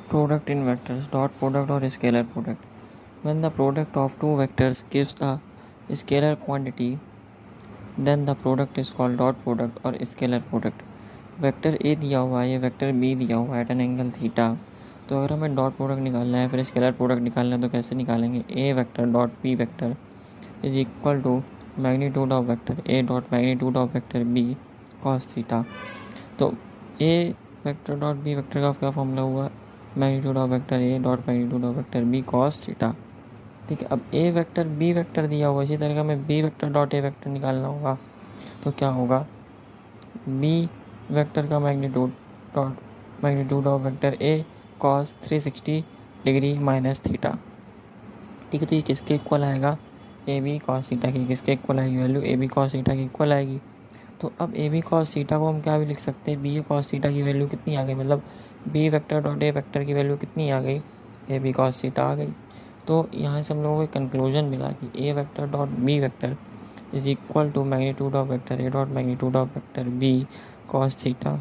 Product in vectors, dot product or scalar product. When the product of two vectors gives a scalar quantity, then the product is called dot product or scalar product. Vector A दिया हुआ है, ये vector B दिया हुआ है eight an angle theta. तो अगर हमें डॉट प्रोडक्ट निकालना है, फिर स्केलर प्रोडक्ट निकालना है, तो कैसे निकालेंगे? A vector dot B vector is equal to magnitude of vector A dot magnitude of vector B cos theta. तो A vector dot B vector का क्या फॉर्मूला हुआ? Magnitude of vector A dot magnitude of vector B cos theta. ठीक है, अब ए vector B vector दिया हुआ, इसी तरह का हमें B vector dot A vector निकालना होगा। तो क्या होगा? बी वेक्टर का magnitude dot magnitude of vector A cos 360 degree minus theta. ठीक है, तो ये किसके इक्वल आएगा? ए बी कॉस थीटा की किसके इक्वल आएगी value? A B cos theta की इक्वल आएगी। तो अब ए बी कॉस थीटा को हम क्या भी लिख सकते हैं? बी ए कॉस थीटा की वैल्यू कितनी आ गई? मतलब B vector dot A vector की वैल्यू कितनी आ गई? ए बी कॉस थीटा आ गई। तो यहाँ से हम लोगों को कंक्लूजन मिला कि A vector dot B vector is equal to magnitude of vector A dot magnitude of vector B cos theta.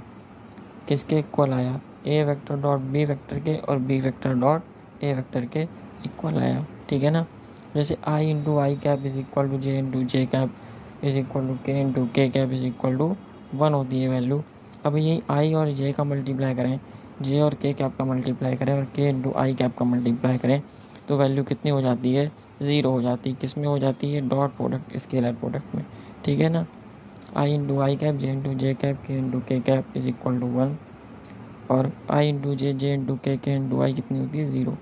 किसके इक्वल आया? A vector dot B vector के और B vector dot A vector के equal आया। ठीक है ना? जैसे I into I cap is equal to J into J cap is equal to K into K cap is equal to 1 होती है वैल्यू। अब यही आई और जे का मल्टीप्लाई करें, जे और के कैप का मल्टीप्लाई करें और के इंटू आई कैप का मल्टीप्लाई करें, तो वैल्यू कितनी हो जाती है? 0 हो जाती है। किस में हो जाती है? डॉट प्रोडक्ट स्केलर प्रोडक्ट में। ठीक है ना? I into I cap J into J cap K into K cap is equal to 1 और I into J into K into I कितनी होती है? 0।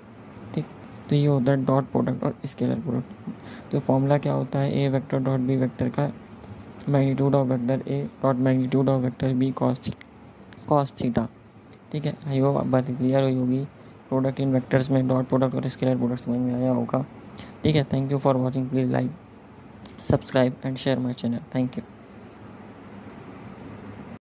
ठीक, तो ये होता है डॉट प्रोडक्ट और स्केलर प्रोडक्ट। तो फॉर्मूला क्या होता है? A vector dot B vector का magnitude of vector A dot magnitude of vector B cos theta. ठीक है, आई होप बात क्लियर हुई होगी। प्रोडक्ट इन वेक्टर्स में डॉट प्रोडक्ट और स्केलर प्रोडक्ट समझ में आया होगा। ठीक है, thank you for watching. Please like, subscribe and share my channel. Thank you.